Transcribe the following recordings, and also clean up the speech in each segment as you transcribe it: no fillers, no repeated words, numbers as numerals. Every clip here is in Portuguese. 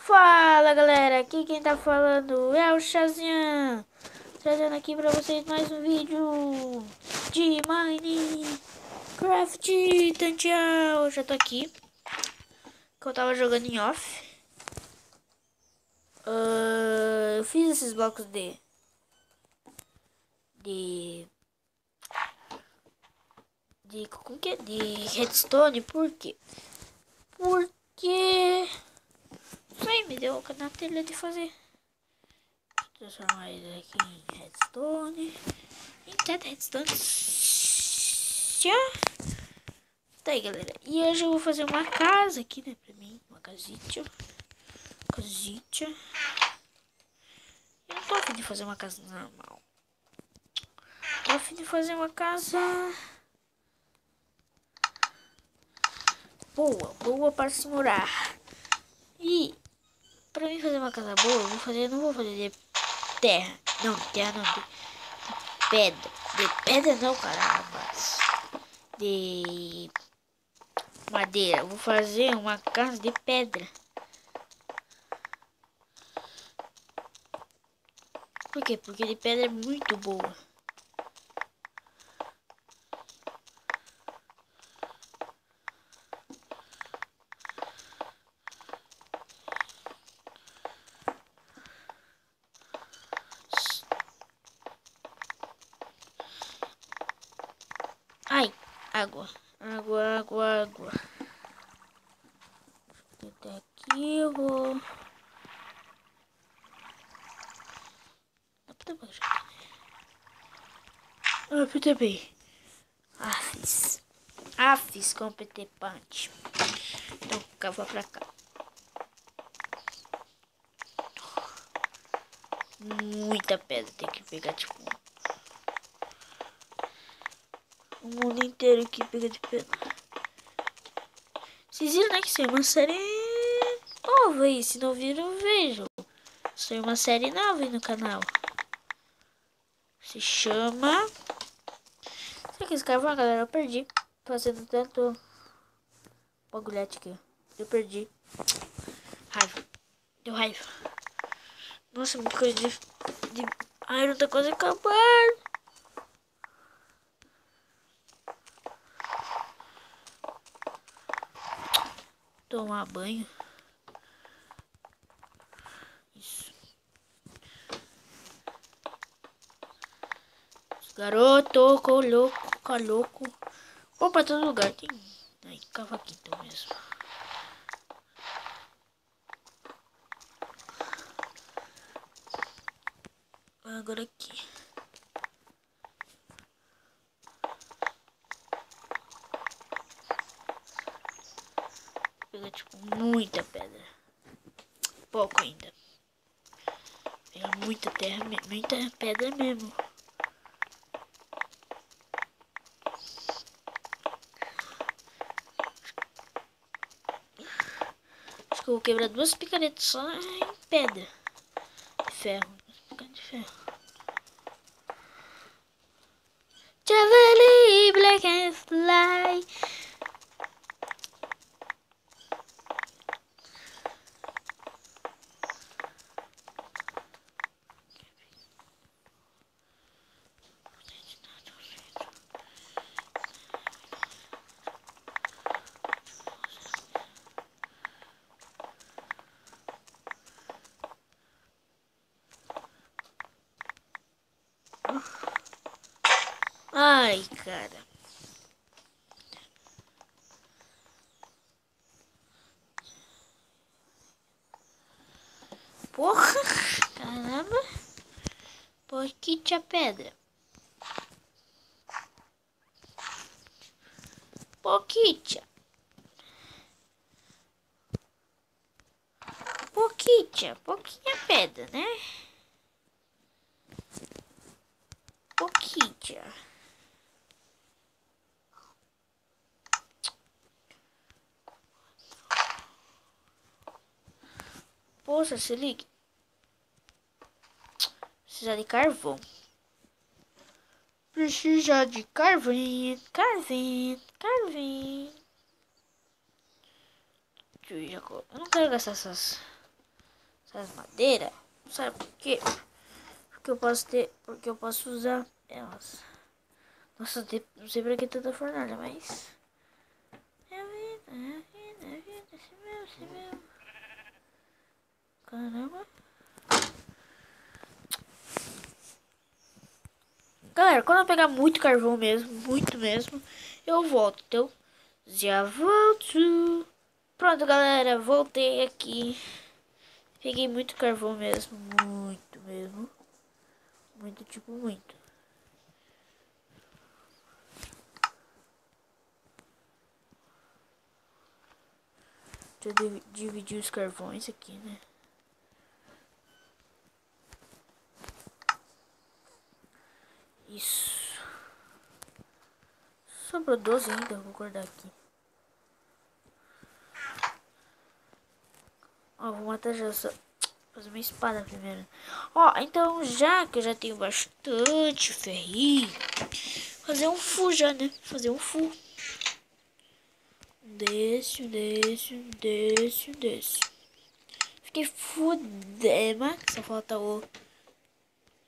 Fala galera, aqui quem tá falando é o Shazam, trazendo aqui pra vocês mais um vídeo de Minecraft. Tantial, já tô aqui, que eu tava jogando em off. Eu fiz esses blocos como que é? De redstone, por quê? Porque aí me deu na telha de fazer. Transformar ele aqui em redstone. Eita, redstone. Tá aí, galera. E hoje eu vou fazer uma casa aqui, né? Pra mim. Uma casita. Casita. Eu não tô a fim de fazer uma casa normal. Tô a fim de fazer uma casa boa para se morar. E pra mim fazer uma casa boa, não vou fazer de terra. Não, de terra não. De pedra. De pedra não, caramba. De madeira. Vou fazer uma casa de pedra. Por quê? Porque de pedra é muito boa. Ai, água. Água. Até aqui eu vou. Aperta bem. Afis com PT Punch. Então cava pra cá. Muita pedra, tem que pegar tipo o mundo inteiro que pega de pedra. Vocês viram, né, que isso é uma série nova aí. Se não viram, vejam. Isso é uma série nova aí no canal. Se chama... Será que esse carvão, galera? Eu perdi. Fazendo tanto bagulhete aqui. Eu perdi. Raiva. Deu raiva. Nossa, muita coisa de... Ai, não tá quase acabando. Tomar banho. Isso. Garoto, louco. Vou pra todo lugar. Tem... Aí, cava aqui então mesmo. Agora aqui. Pega tipo muita pedra. Pouco ainda. Pega muita terra, muita pedra mesmo. Acho que eu vou quebrar duas picaretas só em pedra. De ferro. De ferro. Javali, black and fly. Ai, cara. Porra. Caramba. Por que tinha pedra? Pouquinha pedra, né? Pouquinha. Poxa, se liga. Precisa de carvão. Precisa de carvão. Eu não quero gastar essas essas madeiras. Sabe por quê? Porque eu posso usar elas. Nossa, não sei pra que tanta fornalha, mas... É vida, esse mesmo. Caramba. Galera, quando eu pegar muito carvão mesmo, muito mesmo, eu volto, então já volto. Pronto, galera, voltei aqui. Peguei muito carvão mesmo, muito mesmo. Muito, tipo, muito. Deixa eu dividir os carvões aqui, né? Isso. Sobrou 12 ainda, vou guardar aqui. Ó, vou matar já só. Fazer uma espada primeiro. Ó, então já que eu já tenho bastante ferrinho, fazer um full já, né? Fazer um full. Desce. Fiquei fudema. Só falta o...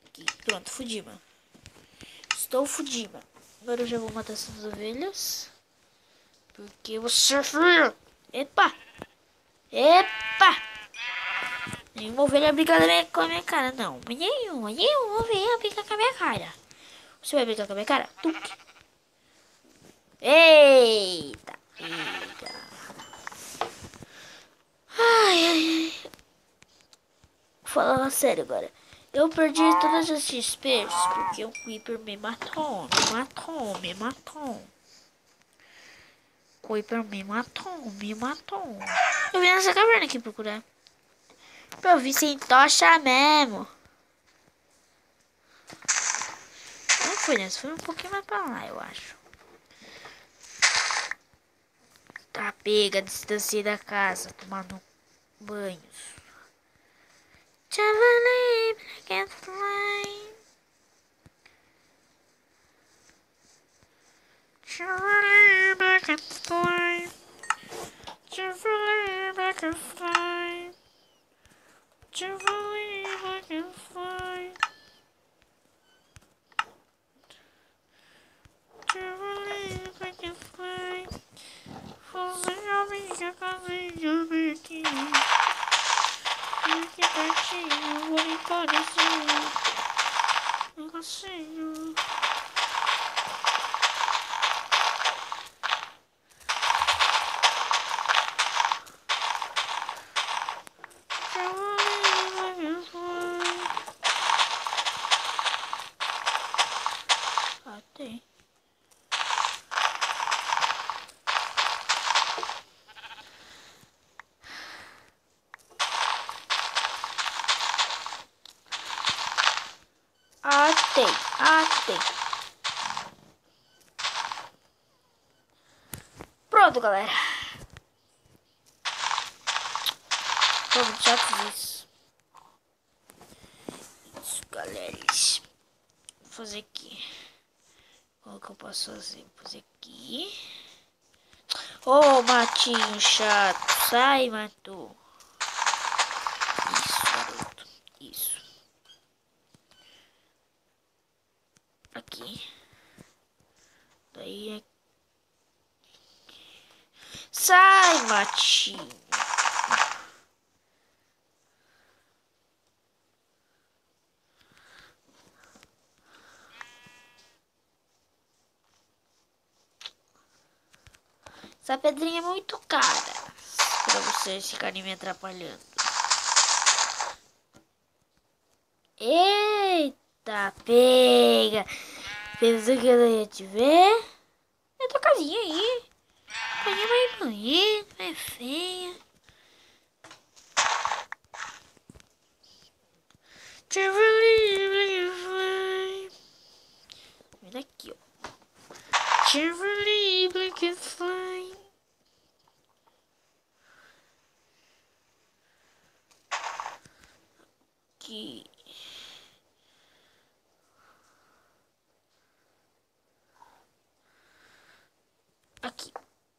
Aqui. Pronto, fudima. Estou fudima. Agora eu já vou matar essas ovelhas. Porque você... Epa! Nenhuma ovelha brinca com a minha cara, não. Nenhuma ovelha brinca com a minha cara. Você vai brincar com a minha cara? Tuque. Eita! Ai. Falando sério agora. Eu perdi todas as XPs porque o Creeper me matou. O Creeper me matou. Eu vim nessa caverna aqui procurar. Pra eu vir sem tocha mesmo. Não foi nessa, foi um pouquinho mais pra lá, eu acho. Tá pega, distanciei da casa, tomando banhos. Traveling back and fly. Traveling back and fly. Traveling back and fly. Traveling back and fly. Traveling back and fly. Fazer a minha casinha aqui. Aqui pertinho, vou limpar esse negocinho. Ah, tem. Tem. Pronto, galera. Vamos já fiz isso, galera. Vou fazer aqui. Qual que eu posso fazer? Vou fazer aqui. Ô, matinho chato. Sai, matou. Isso, garoto. Isso. Aqui. Daí aqui. Sai, matinho. Essa pedrinha é muito cara pra vocês ficarem me atrapalhando. Eita, pega. Pensou que eu ia te ver? É tua casinha aí. Casinha mais bonita, mais feia. Vem aqui, ó. Chevrolet Black and Fly. Aqui. Aqui.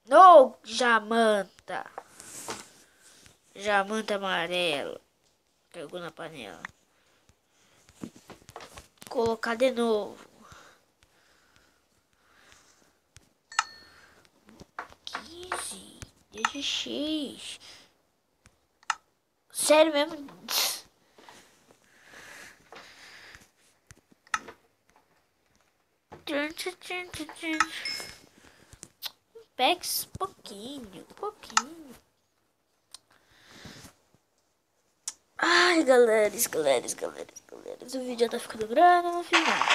No, Jamanta. Jamanta amarela. Caiu na panela. Colocar de novo. 15, 16. Sério mesmo? Pex, pouquinho. Ai, galera, o vídeo já tá ficando grande, eu não fiz nada.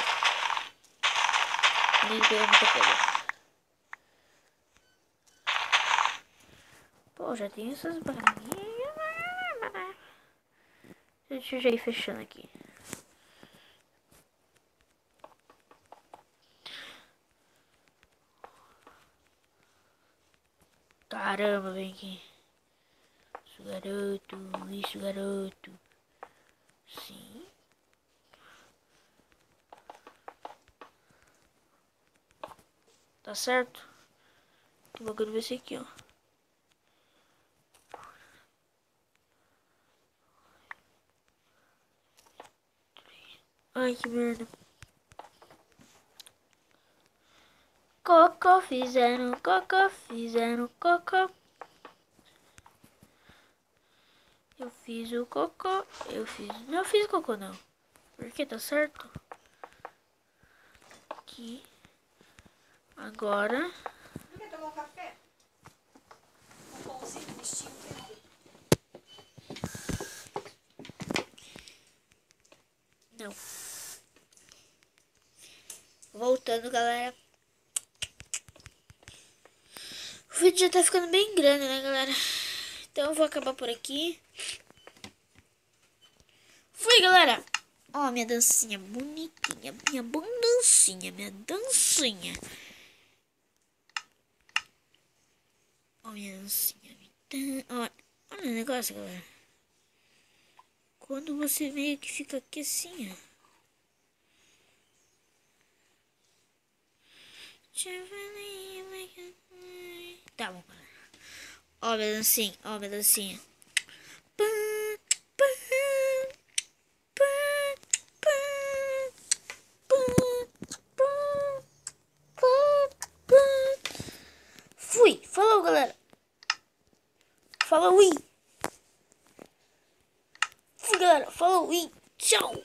Nem pegou muita coisa. Pô, já tem essas barrinhas. Deixa eu já ir fechando aqui. Caramba, vem aqui. Isso, garoto. Sim. Tá certo? O bagulho vai ser aqui, ó. Ai, que merda. Cocô, fizeram cocô. Eu fiz o cocô. Não fiz cocô, não. Porque tá certo? Aqui. Agora. Não quer tomar um café? Um pãozinho, um bichinho. Não. Voltando, galera. O vídeo já tá ficando bem grande, né, galera? Então eu vou acabar por aqui. Fui, galera! Ó, minha dancinha bonitinha. Minha dancinha. Ó, minha dancinha. Ó, olha o negócio, galera. Quando você meio que fica aqui assim, ó. Tá bom, galera. Ó, minha dancinha. Fui, falou, galera. Falou, fui, galera. Falou, tchau.